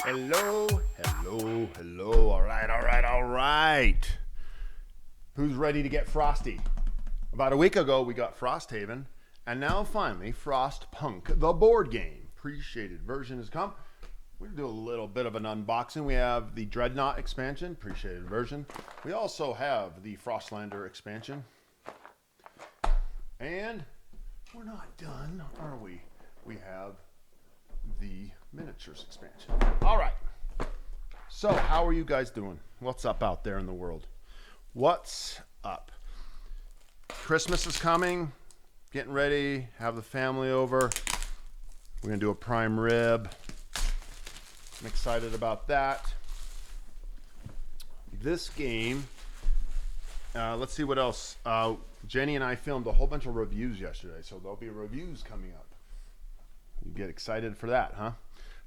Hello, hello, hello. All right, all right, all right. Who's ready to get frosty? About a week ago, we got Frosthaven, and now finally, Frostpunk, the board game. Appreciated version has come. We're going to do a little bit of an unboxing. We have the Dreadnought expansion, appreciated version. We also have the Frostlander expansion. And we're not done, are we? We have the miniatures expansion. All right. So, how are you guys doing? What's up out there in the world? What's up? Christmas is coming. Getting ready. Have the family over. We're going to do a prime rib. I'm excited about that. This game, let's see what else. Jenny and I filmed a whole bunch of reviews yesterday, so there'll be reviews coming up. You get excited for that, huh?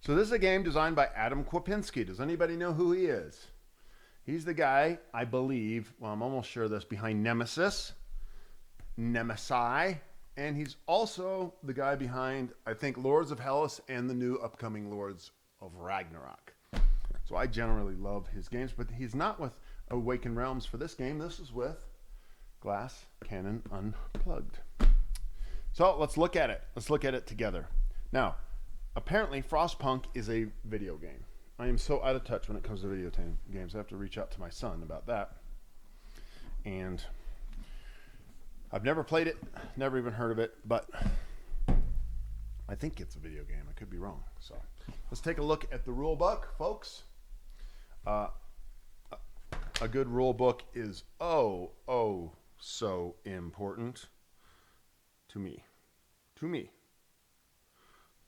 So this is a game designed by Adam Kwapinski. Does anybody know who he is? He's the guy, I believe, well, I'm almost sure this, behind Nemesis, Nemesi, and he's also the guy behind, I think, Lords of Hellas and the new upcoming Lords of Ragnarok. So I generally love his games, but he's not with Awakened Realms for this game. This is with Glass Cannon Unplugged. So let's look at it. Let's look at it together. Now, apparently Frostpunk is a video game. I am so out of touch when it comes to video games. I have to reach out to my son about that. And I've never played it, never even heard of it, but I think it's a video game. I could be wrong. So let's take a look at the rule book, folks. A good rule book is so important to me. To me.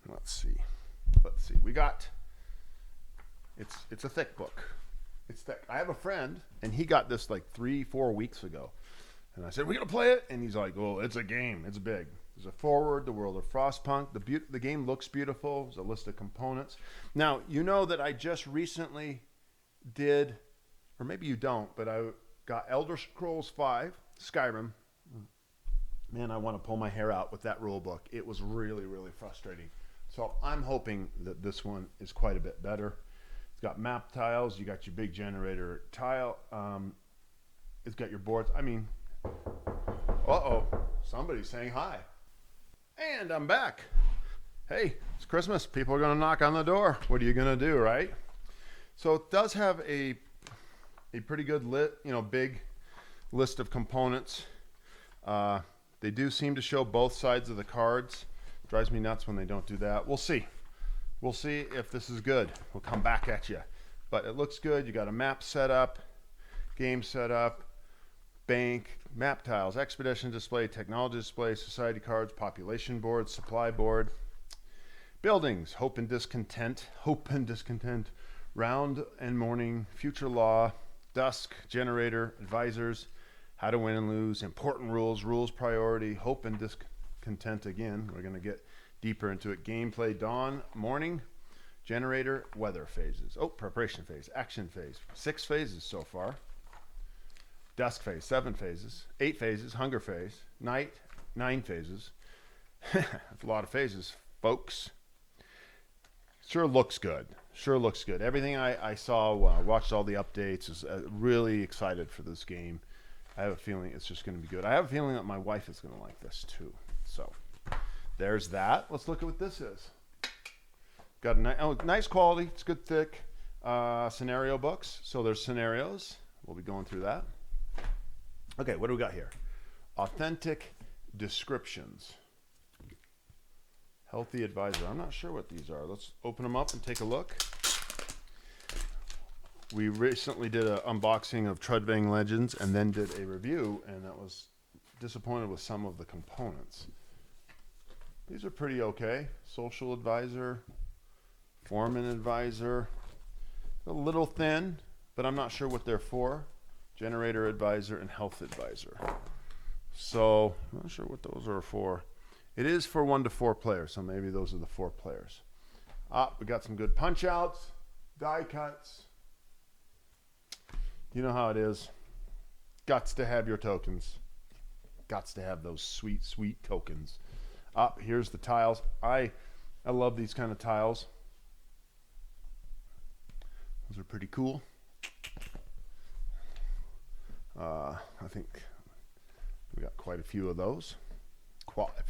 Let's see. We got, it's a thick book. It's thick. I have a friend, and he got this like 3-4 weeks ago. And I said, we're going to play it? And he's like, oh, it's a game. It's big. There's a forward, the world of Frostpunk. The game looks beautiful. There's a list of components. Now, you know that I just recently did, or maybe you don't, but I got Elder Scrolls V, Skyrim. Man, I want to pull my hair out with that rule book. It was really, really frustrating. So I'm hoping that this one is quite a bit better. It's got map tiles. You got your big generator tile. It's got your boards. I mean, somebody's saying hi. And I'm back. Hey, it's Christmas. People are going to knock on the door. What are you going to do, right? So it does have a pretty good big list of components. They do seem to show both sides of the cards. Drives me nuts when they don't do that. We'll see. We'll see if this is good. We'll come back at you. But it looks good. You got a map set up, game set up, bank, map tiles, expedition display, technology display, society cards, population board, supply board, buildings, hope and discontent, round and morning, future law, dusk, generator, advisors, how to win and lose, important rules priority, hope and discontent again. We're going to get deeper into it. Gameplay, dawn, morning, generator, weather phases. Oh, preparation phase, action phase. 6 phases so far. Dusk phase, 7 phases. 8 phases, hunger phase. Night, 9 phases. That's a lot of phases, folks. Sure looks good. Everything I saw, watched all the updates, is really excited for this game. I have a feeling it's just going to be good. I have a feeling that my wife is going to like this too. So there's that. Let's look at what this is. Got a nice quality. It's good thick scenario books. So there's scenarios. We'll be going through that. Okay, what do we got here? Authentic descriptions. Healthy advisor. I'm not sure what these are. Let's open them up and take a look. We recently did an unboxing of Trudvang Legends and then did a review, and I was disappointed with some of the components. These are pretty okay. Social advisor, foreman advisor. A little thin, but I'm not sure what they're for. Generator advisor and health advisor. So I'm not sure what those are for. It is for 1 to 4 players, so maybe those are the 4 players. We got some good punch outs, die cuts. You know how it is. Gots to have your tokens. Gots to have those sweet, sweet tokens. Here's the tiles. I love these kind of tiles. Those are pretty cool. I think we got quite a few of those. Quite a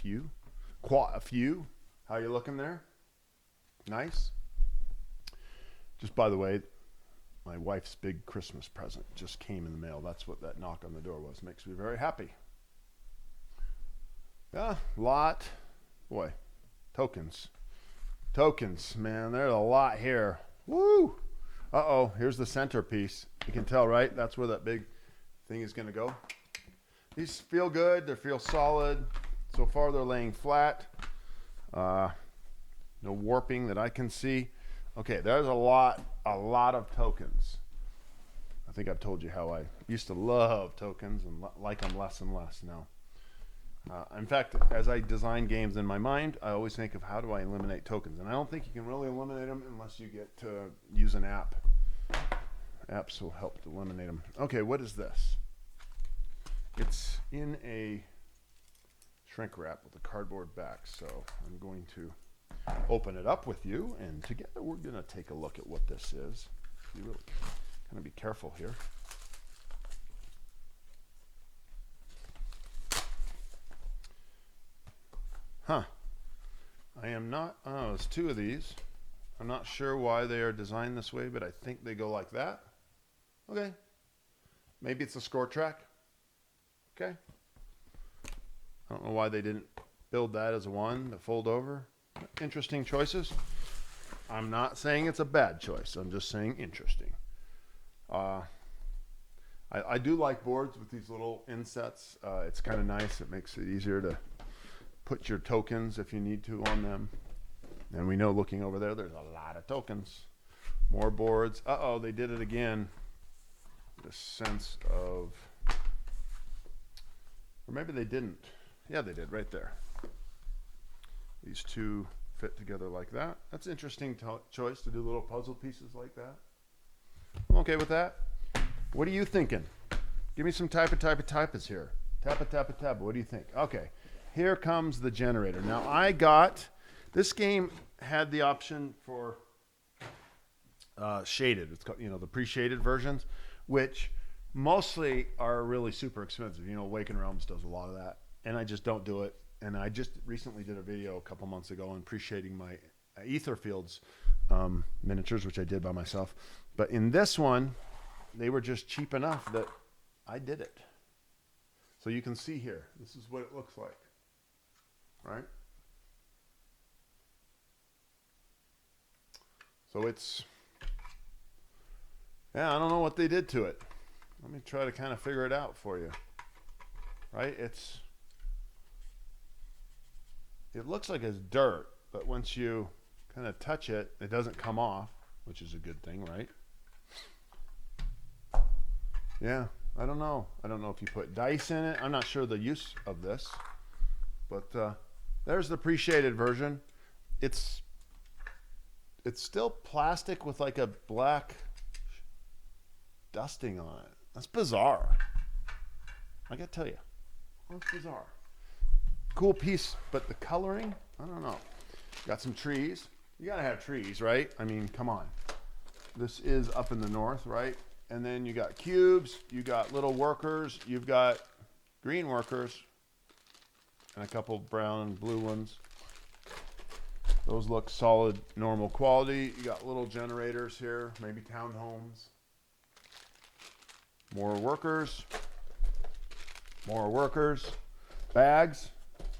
few. How you looking there? Nice. Just by the way, my wife's big Christmas present just came in the mail. That's what that knock on the door was. Makes me very happy. Yeah, lot. Boy, tokens. Tokens, man. There's a lot here. Woo! Uh-oh, here's the centerpiece. You can tell, right? That's where that big thing is going to go. These feel good. They feel solid. So far, they're laying flat. No warping that I can see. Okay, there's a lot of tokens. I think I've told you how I used to love tokens and like them less and less now. In fact, as I design games in my mind, I always think of how do I eliminate tokens. And I don't think you can really eliminate them unless you get to use an app. Apps will help to eliminate them. Okay, what is this? It's in a shrink wrap with a cardboard back. So I'm going to open it up with you, and together we're going to take a look at what this is. You really kind of be careful here. Huh. I am not, oh, there's two of these. I'm not sure why they are designed this way, but I think they go like that. Okay. Maybe it's a score track. Okay. I don't know why they didn't build that as one to fold over. Interesting choices. I'm not saying it's a bad choice. I'm just saying interesting. I do like boards with these little insets. It's kind of nice. It makes it easier to put your tokens if you need to on them. And we know looking over there, there's a lot of tokens. More boards. Uh-oh, they did it again. The sense of, or maybe they didn't. Yeah, they did right there. These two fit together like that. That's an interesting choice to do little puzzle pieces like that. I'm okay with that. What are you thinking? Give me some type is here. Tappa. What do you think? Okay. Here comes the generator. Now I got, this game had the option for shaded. It's called, the pre-shaded versions, which mostly are really super expensive. Awaken Realms does a lot of that, and I just don't do it. And I just recently did a video a couple months ago on pre-shading my Ether Fields miniatures, which I did by myself. But in this one, they were just cheap enough that I did it. So you can see here, this is what it looks like. Right? So it's, yeah, I don't know what they did to it. Let me try to kind of figure it out for you. Right? It looks like it's dirt, but once you kind of touch it, it doesn't come off, which is a good thing, right? Yeah, I don't know. I don't know if you put dice in it. I'm not sure the use of this, but there's the pre-shaded version. It's still plastic with like a black dusting on it. That's bizarre. I gotta tell you, that's bizarre. Cool piece, but the coloring, I don't know. Got some trees. You gotta have trees, right? I mean, come on. This is up in the north, right? And then you got cubes, you got little workers, you've got green workers, and a couple brown and blue ones. Those look solid, normal quality. You got little generators here, maybe townhomes. More workers. Bags.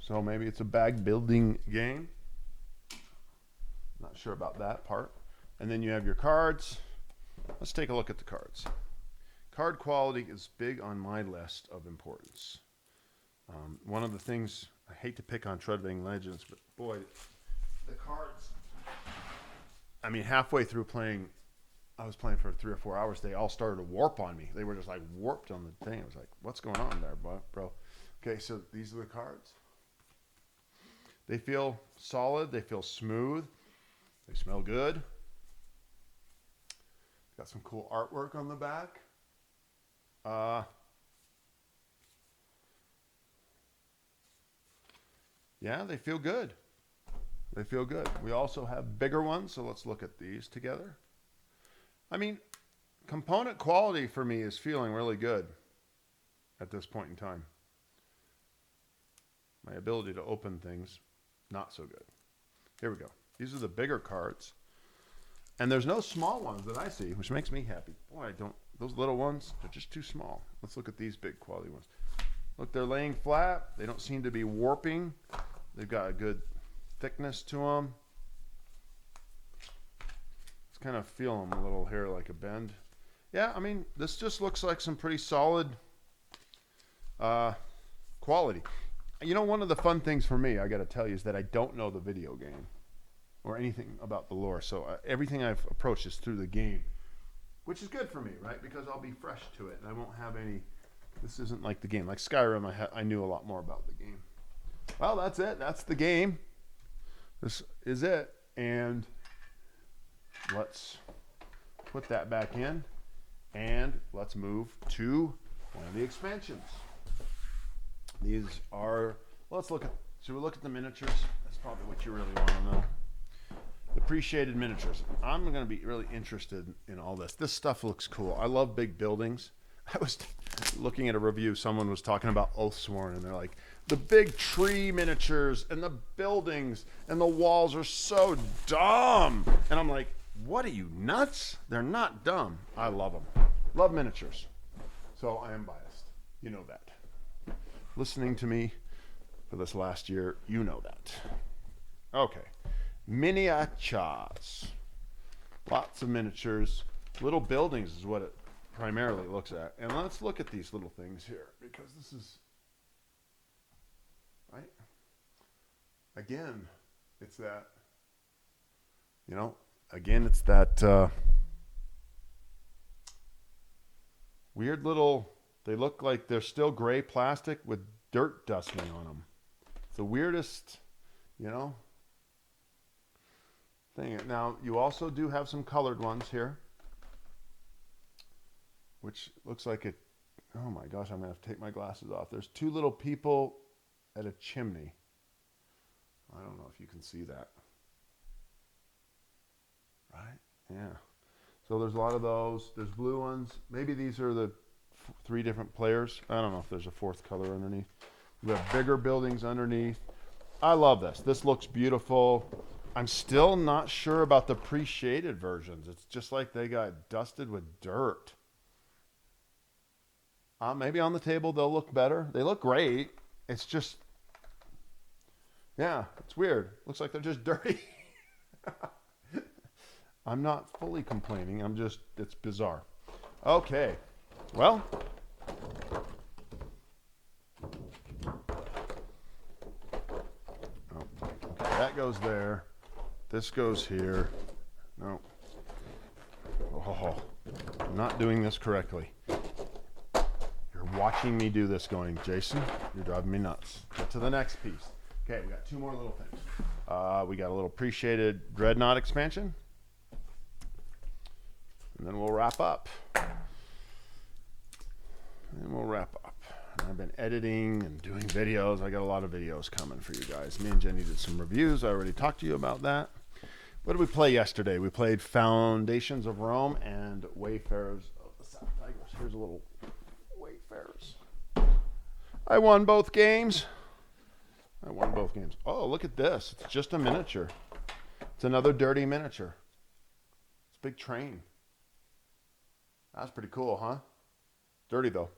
So maybe it's a bag building game. Not sure about that part. And then you have your cards. Let's take a look at the cards. Card quality is big on my list of importance. One of the things, I hate to pick on Treadwing Legends, but boy, the cards, I mean, halfway through playing, I was playing for 3 or 4 hours, they all started to warp on me. They were just like warped on the thing. I was like, what's going on there, bro? Okay, so these are the cards. They feel solid. They feel smooth. They smell good. Got some cool artwork on the back. Yeah, they feel good. They feel good. We also have bigger ones, so let's look at these together. I mean, component quality for me is feeling really good at this point in time. My ability to open things, not so good. Here we go. These are the bigger cards. And there's no small ones that I see, which makes me happy. Boy, those little ones, they're just too small. Let's look at these big quality ones. Look, they're laying flat. They don't seem to be warping. They've got a good thickness to them. Let's kind of feel them a little here like a bend. Yeah, I mean, this just looks like some pretty solid quality. You know, one of the fun things for me, I got to tell you, is that I don't know the video game or anything about the lore. So everything I've approached is through the game, which is good for me, right? Because I'll be fresh to it and I won't have any, this isn't like the game. Like Skyrim, I knew a lot more about the game. Well, that's it. That's the game. This is it. And let's put that back in and let's move to one of the expansions. These are, let's look at, should we look at the miniatures? That's probably what you really want to know. The appreciated miniatures. I'm going to be really interested in all this. This stuff looks cool. I love big buildings. I was looking at a review. Someone was talking about Oathsworn, and they're like, the big tree miniatures and the buildings and the walls are so dumb. And I'm like, what are you, nuts? They're not dumb. I love them. Love miniatures. So I am biased. You know that. Listening to me for this last year, you know that. Okay. Miniatures. Lots of miniatures. Little buildings is what it primarily looks at. And let's look at these little things here, because this is, right? Again, it's that, you know, again, it's that weird little, they look like they're still gray plastic with dirt dusting on them. It's the weirdest, you know, thing. Now, you also do have some colored ones here, which looks like it. Oh my gosh, I'm going to have to take my glasses off. There's two little people at a chimney. I don't know if you can see that. Right? Yeah. So there's a lot of those. There's blue ones. Maybe these are the three different players. I don't know if there's a fourth color underneath. We have bigger buildings underneath. I love this. This looks beautiful. I'm still not sure about the pre-shaded versions. It's just like they got dusted with dirt. Maybe on the table they'll look better. They look great. It's just, yeah, it's weird. Looks like they're just dirty. I'm not fully complaining. I'm just, it's bizarre. Okay. Well, okay, that goes there. This goes here. No. Oh, I'm not doing this correctly. You're watching me do this going, Jason, you're driving me nuts. Get to the next piece. Okay, we got two more little things. We got a little appreciated Dreadnought expansion. And then we'll wrap up. I've been editing and doing videos. I got a lot of videos coming for you guys. Me and Jenny did some reviews. I already talked to you about that. What did we play yesterday? We played Foundations of Rome and Wayfarers of the South Tigers. Here's a little Wayfarers. I won both games. Oh, look at this. It's just a miniature. It's another dirty miniature. It's a big train. That's pretty cool, huh? Dirty, though.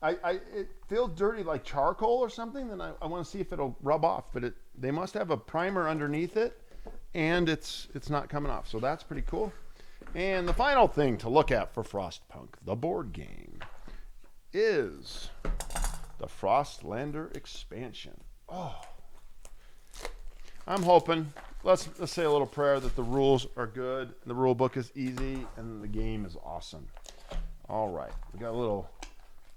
It feels dirty like charcoal or something. Then I want to see if it'll rub off. But they must have a primer underneath it, and it's not coming off. So that's pretty cool. And the final thing to look at for Frostpunk, the board game, is the Frostlander expansion. Oh, I'm hoping. Let's say a little prayer that the rules are good, the rule book is easy, and the game is awesome. All right, we got a little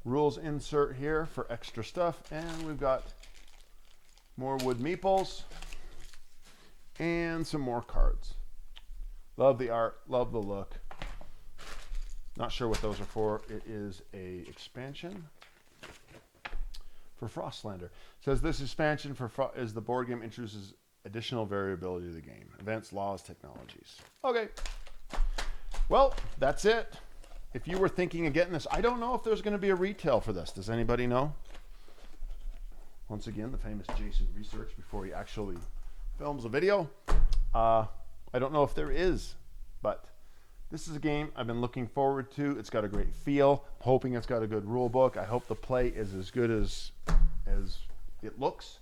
rules insert here for extra stuff, and we've got more wood meeples and some more cards. Love the art, love the look. Not sure what those are for. It is a expansion for Frostlander. It says this expansion is the board game introduces additional variability to the game. Events, laws, technologies. Okay. Well, that's it. If you were thinking of getting this, I don't know if there's going to be a retail for this. Does anybody know? Once again, the famous Jason research before he actually films a video. I don't know if there is, but this is a game I've been looking forward to. It's got a great feel. I'm hoping it's got a good rule book. I hope the play is as good as it looks.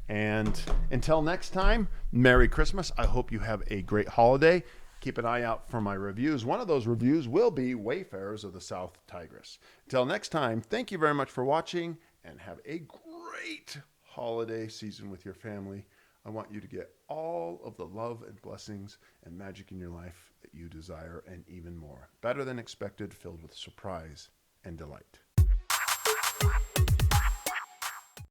And until next time, Merry Christmas. I hope you have a great holiday. Keep an eye out for my reviews. One of those reviews will be Wayfarers of the South Tigris. Until next time, thank you very much for watching, and have a great holiday season with your family. I want you to get all of the love and blessings and magic in your life that you desire, and even more. Better than expected, filled with surprise and delight.